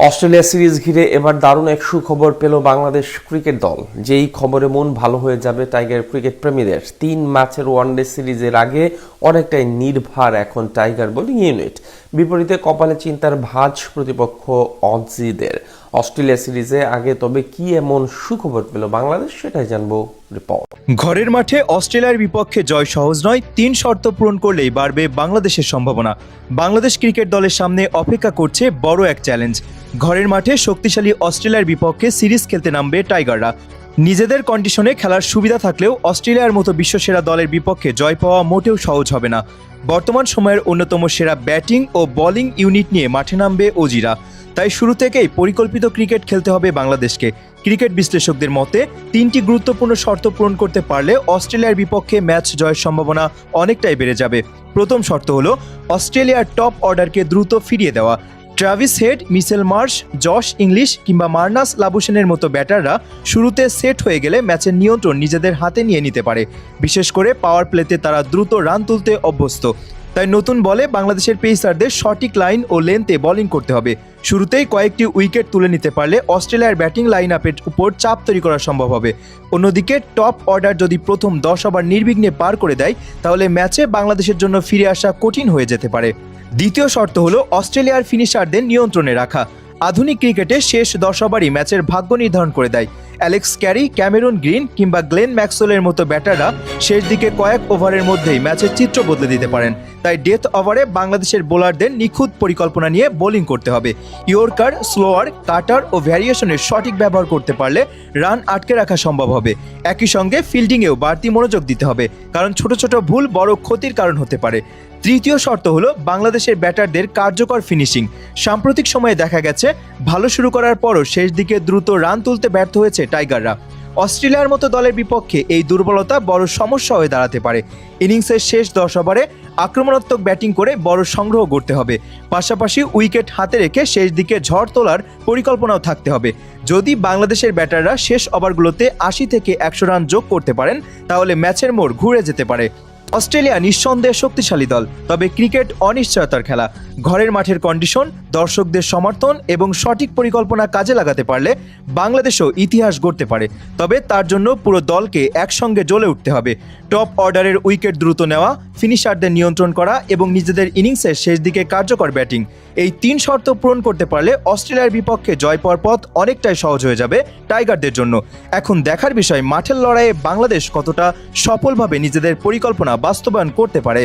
Australia series ঘিরে এবার দারুণ এক সুখবর পেল বাংলাদেশ ক্রিকেট দল। যেই খবরে মন ভালো হয়ে যাবে টাইগার ক্রিকেট প্রেমীদের। ৩ ম্যাচের ওয়ানডে সিরিজের আগে অনেকটাই নির্ভার এখন টাইগার বোলিং ইউনিট। বিপরীতে কপালে চিন্তার ভাঁজ প্রতিপক্ষ অজিদের। অস্ট্রেলিয়া সিরিজে আগে তবে কি এমন সুখবর পেল বাংলাদেশ, সেটাই জানবো রিপোর্ট। ঘরের মাঠে অস্ট্রেলিয়ার বিপক্ষে জয় সহজ নয়। ৩ শর্ত পূরণ করলেই বাড়বে বাংলাদেশের সম্ভাবনা। বাংলাদেশ ক্রিকেট দলের সামনে অপেক্ষা করছে বড় এক চ্যালেঞ্জ। ঘরের মাঠে শক্তিশালী অস্ট্রেলিয়ার বিপক্ষে সিরিজ খেলতে নামবে টাইগাররা। নিজেদের কন্ডিশনে খেলার সুবিধা থাকলেও অস্ট্রেলিয়ার মতো বিশ্বসেরা দলের বিপক্ষে জয় পাওয়া মোটেও সহজ হবে না। বর্তমান সময়ের অন্যতম সেরা ব্যাটিং ও বোলিং ইউনিট নিয়ে মাঠে নামবে অজিরা। তাই শুরু থেকেই পরিকল্পিত ক্রিকেট খেলতে হবে বাংলাদেশকে। ক্রিকেট বিশ্লেষকদের মতে 3টি গুরুত্বপূর্ণ শর্ত পূরণ করতে পারলে অস্ট্রেলিয়ার বিপক্ষে ম্যাচ জয়ের সম্ভাবনা অনেকটাই বেড়ে যাবে। প্রথম শর্ত হলো অস্ট্রেলিয়ার টপ অর্ডারকে দ্রুত ফিরিয়ে দেওয়া। Travis head, Mitchell Marsh, Josh English কিংবা মার্নাস লাবুশেনের মতো ব্যাটাররা শুরুতে সেট হয়ে গেলে ম্যাচের নিয়ন্ত্রণ নিজেদের হাতে নিয়ে নিতে পারে। বিশেষ করে পাওয়ার প্লেতে তারা দ্রুত রান তুলতে অভ্যস্ত। তাই নতুন বলে বাংলাদেশের পেসারদের সঠিক লাইন ও লেন্থে বোলিং করতে হবে। শুরুতেই কয়েকটি উইকেট তুলে নিতে পারলে অস্ট্রেলিয়ার ব্যাটিং লাইন আপের উপর চাপ তৈরি করা সম্ভব হবে। অন্যদিকে টপ অর্ডার যদি প্রথম 10 ওভার নির্বিঘ্নে পার করে দেয়, তাহলে ম্যাচে বাংলাদেশের জন্য ফিরে আসা কঠিন হয়ে যেতে পারে। দ্বিতীয় শর্ত হলো অস্ট্রেলিয়ার ফিনিশারদের নিয়ন্ত্রণে রাখা। আধুনিক ক্রিকেটে শেষ 10 ওভারই ম্যাচের ভাগ্য নির্ধারণ করে দেয়। অ্যালেক্স ক্যারি, ক্যামেরন গ্রিন কিংবা গ্লেন ম্যাক্সওয়েলের মতো ব্যাটাররা শেষ দিকে কয়েক ওভারের মধ্যেই ম্যাচের চিত্র বদলে দিতে পারেন। তাই ডেথ ওভারে বাংলাদেশের বোলারদের নিখুঁত পরিকল্পনা নিয়ে বোলিং করতে হবে। ইয়র্কার, স্লোয়ার, কাটার ও ভ্যারিয়েশনের সঠিক ব্যবহার করতে পারলে রান আটকে রাখা সম্ভব হবে। একই সঙ্গে ফিল্ডিংয়েও বাড়তি মনোযোগ দিতে হবে, কারণ ছোট ছোট ভুল বড় ক্ষতির কারণ হতে পারে। তৃতীয় শর্ত হলো বাংলাদেশের ব্যাটারদের কার্যকর ফিনিশিং। সাম্প্রতিক সময়ে দেখা গেছে ভালো শুরু করার পরও শেষ দিকে দ্রুত রান তুলতে ব্যর্থ হয়েছে টাইগাররা। অস্ট্রেলিয়ার মতো দলের বিপক্ষে এই দুর্বলতা বড় সমস্যা হয়ে দাঁড়াতে পারে। ইনিংসের শেষ 10 ওভারে আক্রমণাত্মক ব্যাটিং করে বড় সংগ্রহ করতে হবে। পাশাপাশি উইকেট হাতে রেখে শেষ দিকে ঝড় তোলার পরিকল্পনাও থাকতে হবে। যদি বাংলাদেশের ব্যাটাররা শেষ ওভারগুলোতে 80 থেকে 100 রান যোগ করতে পারেন, তাহলে ম্যাচের মোড় ঘুরে যেতে পারে। অস্ট্রেলিয়া নিঃসন্দেহে শক্তিশালী দল, তবে ক্রিকেট অনিশ্চয়তার খেলা। ঘরের মাঠের কন্ডিশন, দর্শকদের সমর্থন এবং সঠিক পরিকল্পনা কাজে লাগাতে পারলে বাংলাদেশও ইতিহাস গড়তে পারে। তবে তার জন্য পুরো দলকে একসঙ্গে জ্বলে উঠতে হবে। টপ অর্ডারের উইকেট দ্রুত নেওয়া, ফিনিশারদের নিয়ন্ত্রণ করা এবং নিজেদের ইনিংসের শেষ দিকে কার্যকর ব্যাটিং, এই 3 শর্ত পূরণ করতে পারলে অস্ট্রেলিয়ার বিপক্ষে জয় পাওয়ার পথ অনেকটাই সহজ হয়ে যাবে টাইগারদের জন্য। এখন দেখার বিষয় মাঠের লড়াইয়ে বাংলাদেশ কতটা সফলভাবে নিজেদের পরিকল্পনা বাস্তবায়ন করতে পারে।